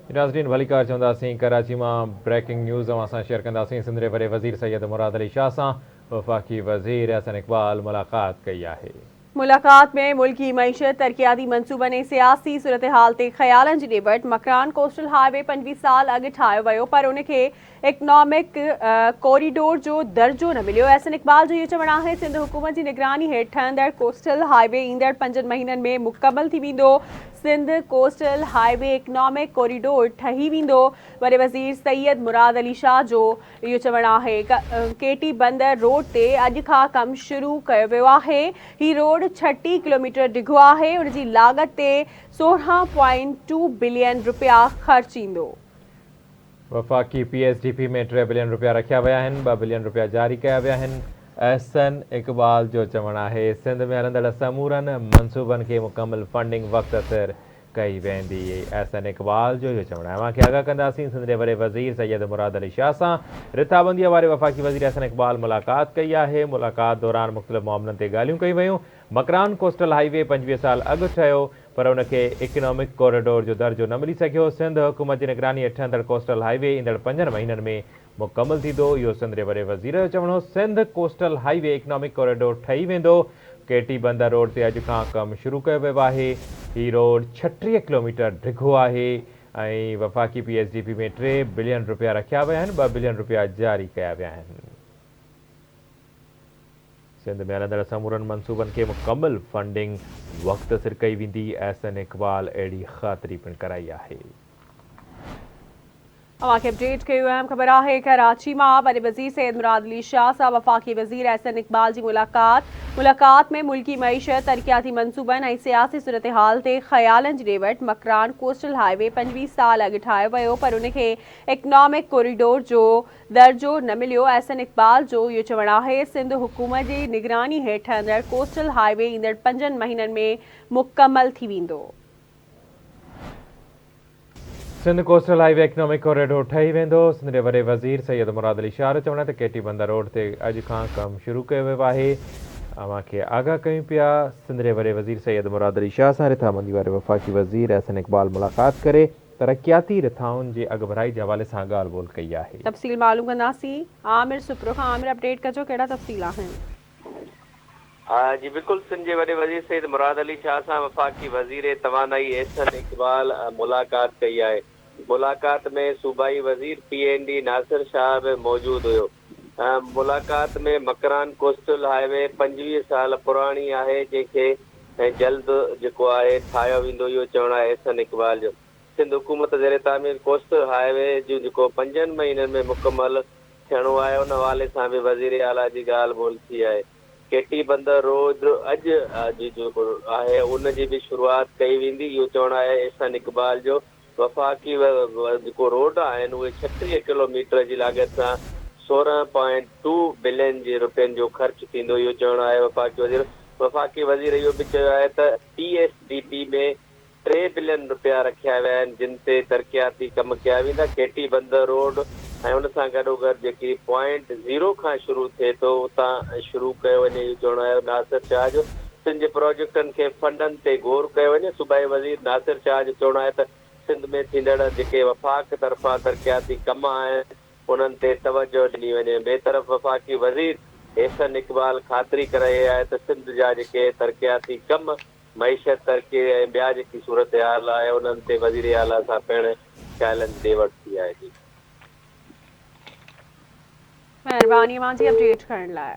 नाज़रीन भलीकार चवंदासीं कराची में ब्रेकिंग न्यूज़ असां शेयर कंदासीं। सिंध जे वॾे वज़ीर सैयद मुराद अली शाह सां वफ़ाक़ी वज़ीर अहसन इक़बाल मुलाक़ात कई आहे। मुलाक़ात में मुल्की मईशत, तरक़ियाती मनसूबनि ऐं सियासी सूरत हाल ते ख़यालनि जी ॾिबट। मकरान कोस्टल हाईवे 25 साल अॻु ठाहियो वियो पर उनखे इकनॉमिक कॉरिडोर जो दर्जो न मिलियो। अहसन इक़बाल जो इहो चवणु आहे सिंध हुकूमत जी निगरानी हेठि ठहंदड़ कोस्टल हाईवे ईंदड़ 5 महीननि में मुकमल थी वेंदो। Sindh coastal highway economic corridor ठही वेंदो। वॾे वज़ीर सैयद मुराद अली शाह जो इहो चवणु आहे। केटी बंदर रोड ते अॼु खां कमु शुरू कयो वियो आहे। ही रोड 36 किलोमीटर डिघो आहे। उनजी लागत ते 16.2 बिलियन रुपया ख़र्च ईंदो। वफ़ाक़ी PSDP में 3 बिलियन रुपया रखिया विया आहिनि, 2 बिलियन रुपया जारी कया विया आहिनि। अहसन इक़बाल जो चवणु आहे सिंध में हलंदड़ समूरनि मनसूबनि खे मुकमल फंडिंग वक़्त सिर कई वेंदी। अहसन इक़बाल जो इहो चवणु आहे। अवांखे आगाह कंदासीं सिंध जे वॾे वज़ीर सैयद मुराद अली शाह सां रिथाबंदीअ वारे वफ़ाक़ी वज़ीर अहसन इक़बाल मुलाक़ात कई आहे। मुलाक़ात दौरान मुख़्तलिफ़ मामलनि ते ॻाल्हियूं कयूं वयूं। मकरान कोस्टल हाईवे 25 साल अॻु ठहियो पर उनखे इकनॉमिक कॉरिडोर जो दर्जो न मिली सघियो। सिंध हुकूमत जी निगरानी हेठि ठहंदड़ कोस्टल हाईवे ईंदड़ 5 महीननि में मुकमल थींदो। इहो सिंध जे वॾे वज़ीर जो चवणो हो। Sindh coastal highway economic corridor ठही वेंदो। केटी बंदर रोड ते अॼु खां कमु शुरू कयो वियो आहे। ही रोड 36 किलोमीटर डिघो आहे ऐं वफ़ाक़ी PSDP में 3 बिलियन रुपया रखिया विया आहिनि, 2 बिलियन रुपया जारी कया विया आहिनि। सिंध में हलंदड़ समूरनि मनसूबनि खे मुकमल फंडिंग वक़्त सिर कई वेंदी। अहसन इक़बाल अहिड़ी ख़ातिरी पिणु कराई आहे। अवांखे अपडेट कयो अहम ख़बर आहे कराची मां वॾे वज़ीर सैयद मुराद अली शाह सां वफ़ाक़ी वज़ीर अहसन इक़बाल जी मुलाक़ात में मुल्की मईशत, तरक़ियाती मनसूबनि ऐं सियासी सूरत हाल ते ख़यालनि जी ॾिबट। मकरान कोस्टल हाईवे 25 साल अॻु ठाहियो वियो पर उनखे इकनॉमिक कॉरिडोर जो दर्जो न मिलियो। अहसन इक़बाल जो इहो चवणु आहे सिंध हुकूमत जी निगरानी हेठि ठहंदड़ कोस्टल हाईवे ईंदड़ 5 महीननि में मुकमल थी वेंदो। Sindh coastal highway economic corridor ठही वेंदो। सिंध जे वॾे वज़ीर सैयद मुराद अली शाह जो चवणु आहे त केटी बंदर रोड ते अॼु खां कमु शुरू कयो वियो आहे। अवांखे आगाह कयूं पिया सिंध जे वॾे वज़ीर सैयद मुराद अली शाह सां रिथाबंदी वारे वफ़ाक़ी वज़ीर अहसन इक़बाल मुलाक़ात करे तरक़ियाती रिथाउनि जे अॻुभराई जे हवाले सां ॻाल्हि ॿोल कई आहे। तफ़सील मालूम कंदासीं आमिर सुप्रो खां। आमिर अपडेट कजो कहिड़ा तफ़सील आहिनि। जी बिल्कुलु सिंध जे वॾे वज़ीर सैयद मुराद अली शाह सां वफ़ाक़ी वज़ीर तवानाई अहसन इक़बाल मुलाक़ात कई आहे। मुलाक़ात में सूबाई वज़ीर PND नासिर शाह बि मौजूदु हुयो। मुलाक़ात में मकरान कोस्टल हाईवे 25 साल पुराणी आहे जंहिंखे जल्द जेको आहे ठाहियो वेंदो। इहो चवणु आहे अहसन इक़बाल जो। सिंध हुकूमत ज़ेरे तामीर कोस्टल हाईवे जो जेको 5 महीननि में मुकमल थियणो आहे उन हवाले सां बि वज़ीर आला जी ॻाल्हि ॿोल थी आहे। केटी बंदर रोड अॼु जी जेको आहे उनजी बि शुरूआति कई वेंदी। इहो चवणु आहे अहसन इक़बाल जो। वफ़ाक़ी जेको रोड आहिनि उहे 36 किलोमीटर जी लागत सां 16.2 बिलियन जे रुपयनि जो ख़र्चु थींदो। इहो चवणु आहे वफ़ाक़ी वज़ीर इहो बि चयो आहे त PSDP में 3 बिलियन रुपया रखिया विया आहिनि जिन ते तरक़ियाती कम कया वेंदा। केटी बंदर रोड ऐं उन सां गॾोगॾु जेकी पॉइंट 0 खां शुरू थिए थो उतां शुरू कयो वञे। इहो चवणु आहे नासिर शाह जो। सिंध जे प्रोजेक्टनि खे फंडनि ते गौर कयो वञे। सूबाई वज़ीर नासिर शाह जो चवणु आहे त सिंध में थींदड़ जेके वफ़ाक़ तरफ़ां तरक़ियाती कम आहिनि उन्हनि ते तवजो ॾिनी वञे। ॿिए तरफ़ वफ़ाक़ी वज़ीर अहसन इक़बाल ख़ातिरी कराई आहे त सिंध जा जेके तरक़ियाती कम मईशत, तरक़ी ऐं ॿिया जेकी सूरत हाल आहे उन्हनि ते वज़ीर आला सां पिणु ख़्यालनि जी ॾे वठि थी आहे। जी महिरबानी मुंहिंजी अपडेट करण लाइ।